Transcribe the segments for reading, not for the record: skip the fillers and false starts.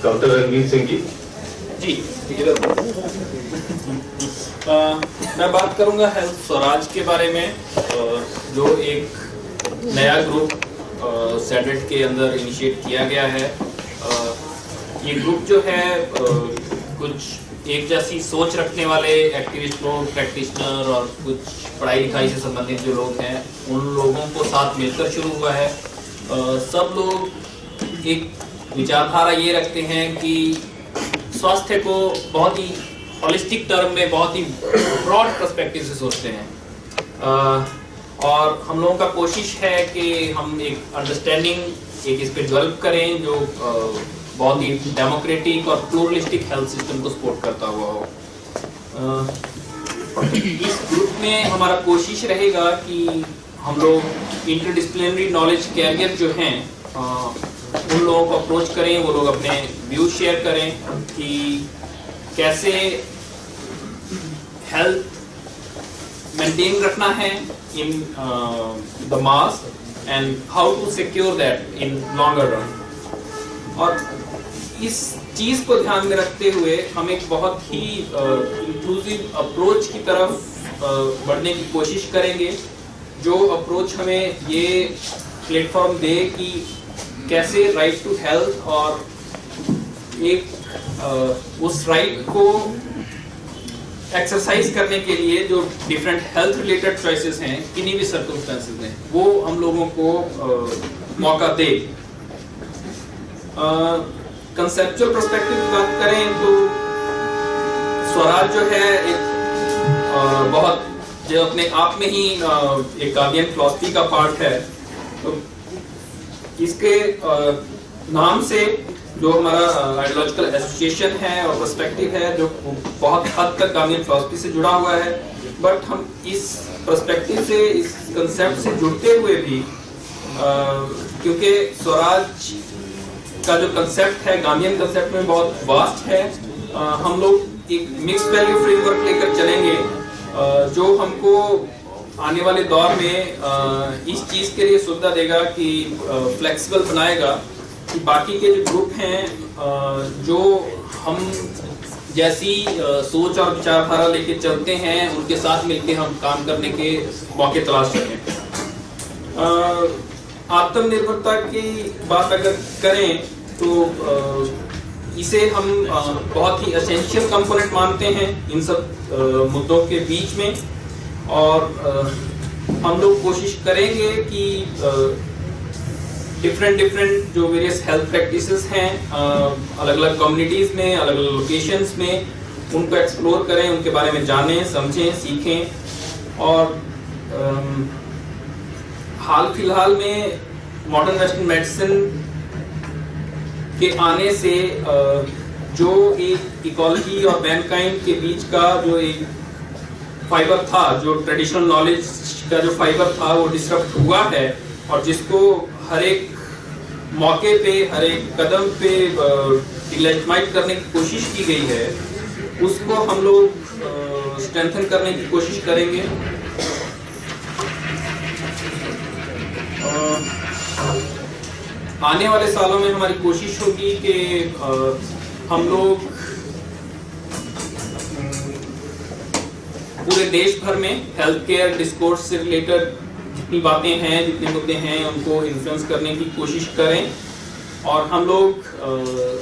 Doctor Ranveer Singh ji. मैं बात करूंगा हेल्थ स्वराज के बारे में, जो एक नया ग्रुप सेडेट के अंदर इनिशिएट किया गया है। ये ग्रुप जो है कुछ एक जैसी सोच रखने वाले एक्टिविस्ट लोग, प्रैक्टिशनर और कुछ पढ़ाई लिखाई से संबंधित जो लोग हैं उन लोगों को साथ मिलकर शुरू हुआ है। सब लोग एक विचारधारा ये रखते हैं कि स्वास्थ्य को बहुत ही हॉलिस्टिक टर्म में, बहुत ही ब्रॉड पर्सपेक्टिव से सोचते हैं। और हम लोगों का कोशिश है कि हम एक अंडरस्टैंडिंग एक इस पे डेवलप करें जो बहुत ही डेमोक्रेटिक और प्लूरलिस्टिक हेल्थ सिस्टम को सपोर्ट करता हुआ हो। इस ग्रुप में हमारा कोशिश रहेगा कि हम लोग इंटरडिसिप्लिनरी नॉलेज कैरियर जो हैं उन लोगों को अप्रोच करें, वो लोग अपने व्यूज शेयर करें कि कैसे हेल्थ मेंटेन रखना है in the mass and how to secure that in longer run. और इस चीज को ध्यान में रखते हुए हम एक बहुत ही इंक्लूसिव अप्रोच की तरफ बढ़ने की कोशिश करेंगे, जो अप्रोच हमें ये प्लेटफॉर्म दे कि कैसे राइट टू हेल्थ और एक उस राइट को एक्सरसाइज करने के लिए जो डिफरेंट हेल्थ रिलेटेड चॉइसेस हैं किन्हीं भी सर्कमस्टेंसेस में, वो हम लोगों को मौका दे। कंसेप्चुअल पर्सपेक्टिव की बात करें तो स्वराज जो है एक बहुत जो अपने आप में ही एक गार्डियन फिलॉसफी का पार्ट है। तो इसके नाम से जो हमारा आइडियोलॉजिकल एसोसिएशन है और पर्सपेक्टिव है जो बहुत हद तक गार्डियन फिलॉसफी से जुड़ा हुआ है, बट हम इस पर्सपेक्टिव से, इस कंसेप्ट से जुड़ते हुए भी क्योंकि स्वराज का जो कंसेप्ट है गांधीयन कंसेप्ट में बहुत वास्ट है, हम लोग एक मिक्स वैल्यू फ्रेमवर्क लेकर चलेंगे जो हमको आने वाले दौर में इस चीज के लिए सुविधा देगा कि फ्लेक्सिबल बनाएगा कि बाकी के जो ग्रुप हैं जो हम जैसी सोच और विचारधारा लेके चलते हैं उनके साथ मिलकर हम काम करने के मौके तलाश सकें। आत्मनिर्भरता की बात अगर करें तो इसे हम बहुत ही एसेंशियल कंपोनेंट मानते हैं इन सब मुद्दों के बीच में, और हम लोग कोशिश करेंगे कि डिफरेंट जो वेरियस हेल्थ प्रैक्टिसेस हैं अलग अलग कम्युनिटीज में, अलग अलग लोकेशंस में, उनको एक्सप्लोर करें, उनके बारे में जानें, समझें, सीखें। और हाल फिलहाल में मॉडर्न वेस्टर्न मेडिसिन के आने से जो एक इकोलॉजी और मैनकाइंड के बीच का जो एक फाइबर था, जो ट्रेडिशनल नॉलेज का जो फाइबर था, वो डिसरप्ट हुआ है, और जिसको हर एक मौके पे, हर एक कदम पे डिलेजिटिमाइज करने की कोशिश की गई है, उसको हम लोग स्ट्रेंथन करने की कोशिश करेंगे। आने वाले सालों में हमारी कोशिश होगी कि हम लोग पूरे देश भर में हेल्थ केयर डिस्कोर्स से रिलेटेड जितनी बातें हैं, जितने मुद्दे हैं, उनको इन्फ्लुएंस करने की कोशिश करें, और हम लोग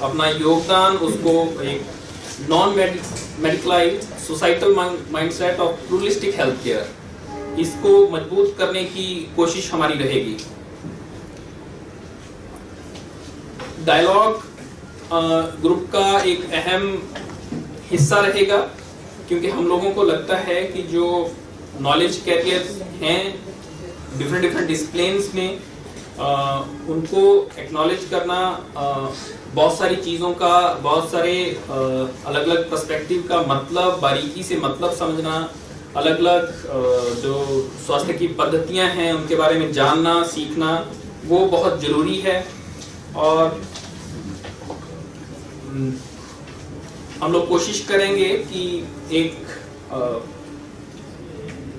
अपना योगदान उसको एक non medicalised societal mindset of pluralistic health care, इसको मजबूत करने की कोशिश हमारी रहेगी। डायलॉग ग्रुप का एक अहम हिस्सा रहेगा, क्योंकि हम लोगों को लगता है कि जो नॉलेज कैरियर हैं डिफरेंट डिसिप्लिन्स में, उनको एक्नॉलेज करना, बहुत सारी चीज़ों का, बहुत सारे अलग अलग पर्सपेक्टिव का मतलब, बारीकी से मतलब समझना, अलग अलग जो स्वास्थ्य की पद्धतियां हैं उनके बारे में जानना, सीखना, वो बहुत ज़रूरी है। और हम लोग कोशिश करेंगे कि एक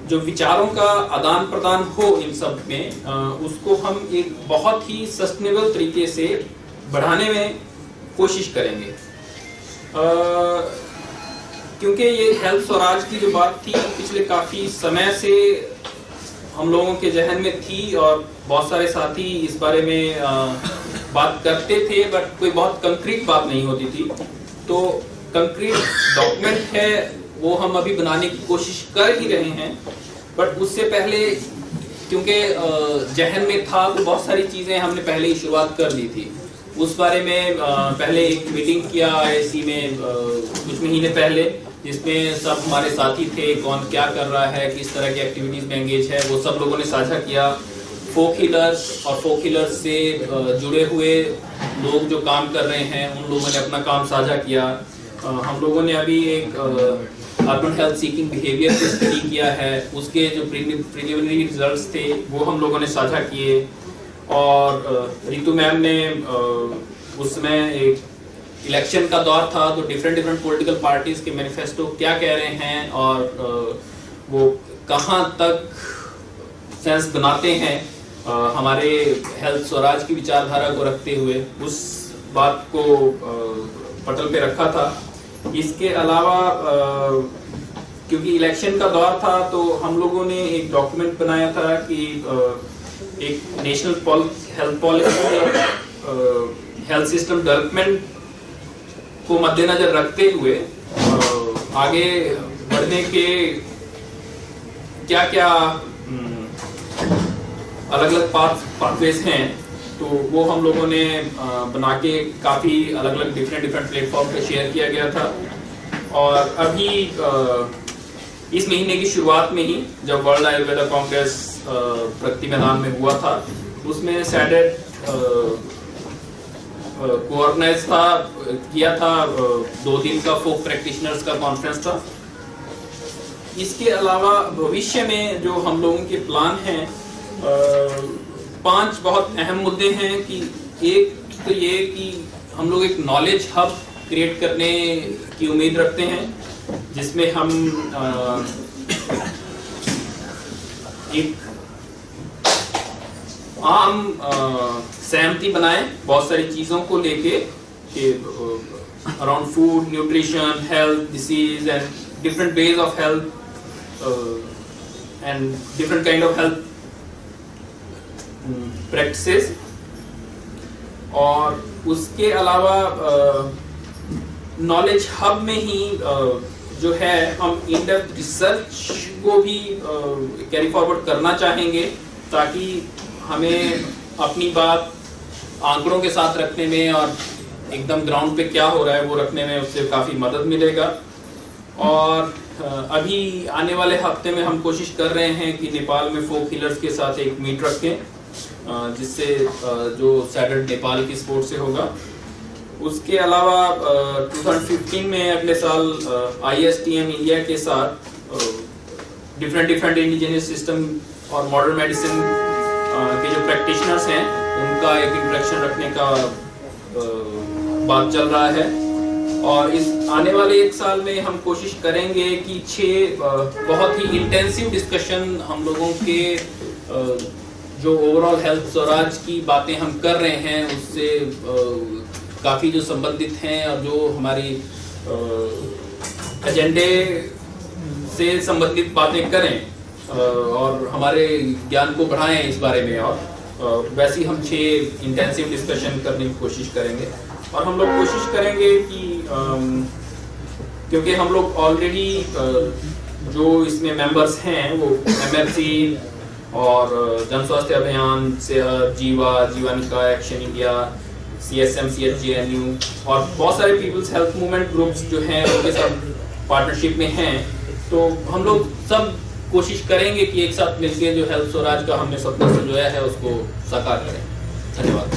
जो विचारों का आदान प्रदान हो इन सब में, उसको हम एक बहुत ही सस्टेनेबल तरीके से बढ़ाने में कोशिश करेंगे। क्योंकि ये हेल्थ स्वराज की जो बात थी पिछले काफ़ी समय से हम लोगों के जहन में थी और बहुत सारे साथी इस बारे में बात करते थे, बट कोई बहुत कंक्रीट बात नहीं होती थी। तो कंक्रीट डॉक्यूमेंट है वो हम अभी बनाने की कोशिश कर ही रहे हैं, बट उससे पहले क्योंकि जहन में था तो बहुत सारी चीज़ें हमने पहले ही शुरुआत कर दी थी। उस बारे में पहले एक मीटिंग किया IISc में कुछ महीने पहले, जिसमें सब हमारे साथी थे, कौन क्या कर रहा है, किस तरह की एक्टिविटीज़ में एंगेज है, वो सब लोगों ने साझा किया। फोक हीलर्स और फोक हीलर्स से जुड़े हुए लोग जो काम कर रहे हैं उन लोगों ने अपना काम साझा किया। हम लोगों ने अभी एक अर्बन हेल्थ सीकिंग बिहेवियर पे स्टडी किया है, उसके जो प्रीलिमिनरी रिजल्ट्स थे वो हम लोगों ने साझा किए। और रितु मैम ने उस समय एक इलेक्शन का दौर था तो डिफरेंट पॉलिटिकल पार्टीज के मैनिफेस्टो क्या कह रहे हैं और वो कहाँ तक सेंस बनाते हैं हमारे हेल्थ स्वराज की विचारधारा को रखते हुए, उस बात को पटल पे रखा था। इसके अलावा क्योंकि इलेक्शन का दौर था तो हम लोगों ने एक डॉक्यूमेंट बनाया था कि एक national health policy health system development को मद्देनजर रखते हुए आगे बढ़ने के क्या क्या अलग अलग पाथवेज हैं, तो वो हम लोगों ने बना के काफ़ी अलग अलग डिफरेंट प्लेटफॉर्म पे शेयर किया गया था। और अभी इस महीने की शुरुआत में ही जब वर्ल्ड आयुर्वेदा कांग्रेस प्रगति मैदान में हुआ था, उसमें सैडेट कोऑर्गेनाइज किया था 2 दिन का फोक प्रैक्टिशनर्स का कॉन्फ्रेंस था। इसके अलावा भविष्य में जो हम लोगों के प्लान हैं 5 बहुत अहम मुद्दे हैं कि एक तो ये कि हम लोग एक नॉलेज हब क्रिएट करने की उम्मीद रखते हैं, जिसमें हम एक आम सहमति बनाएं बहुत सारी चीज़ों को लेके कि around food, nutrition, health, disease and different ways of health and different kind of health practices. और उसके अलावा नॉलेज हब में ही जो है हम इन डेप्थ रिसर्च को भी कैरी फॉरवर्ड करना चाहेंगे, ताकि हमें अपनी बात आंकड़ों के साथ रखने में और एकदम ग्राउंड पे क्या हो रहा है वो रखने में उससे काफ़ी मदद मिलेगा। और अभी आने वाले हफ्ते में हम कोशिश कर रहे हैं कि नेपाल में फोक हीलर्स के साथ एक मीट रखें, जिससे जो सैटरडे नेपाल की स्पोर्ट से होगा। उसके अलावा 2015 में अगले साल ISTM इंडिया के साथ डिफरेंट इंडिजिनियस सिस्टम और मॉडर्न मेडिसिन के जो प्रैक्टिशनर्स हैं उनका एक इंटरेक्शन रखने का बात चल रहा है। और इस आने वाले 1 साल में हम कोशिश करेंगे कि 6 बहुत ही इंटेंसिव डिस्कशन हम लोगों के जो ओवरऑल हेल्थ स्वराज की बातें हम कर रहे हैं उससे काफ़ी जो संबंधित हैं और जो हमारी एजेंडे से संबंधित बातें करें और हमारे ज्ञान को बढ़ाएं इस बारे में। और वैसे ही हम 6 इंटेंसिव डिस्कशन करने की कोशिश करेंगे। और हम लोग कोशिश करेंगे कि क्योंकि हम लोग ऑलरेडी जो इसमें मेंबर्स हैं वो MFC और जन स्वास्थ्य अभियान से जीवानिका, एक्शन इंडिया, CSM, CHJNU और बहुत सारे पीपल्स हेल्थ मूवमेंट ग्रुप्स जो हैं उनके साथ पार्टनरशिप में हैं। तो हम लोग सब कोशिश करेंगे कि एक साथ मिलकर जो हेल्थ स्वराज का हमने सपना संजोया है उसको साकार करें। धन्यवाद।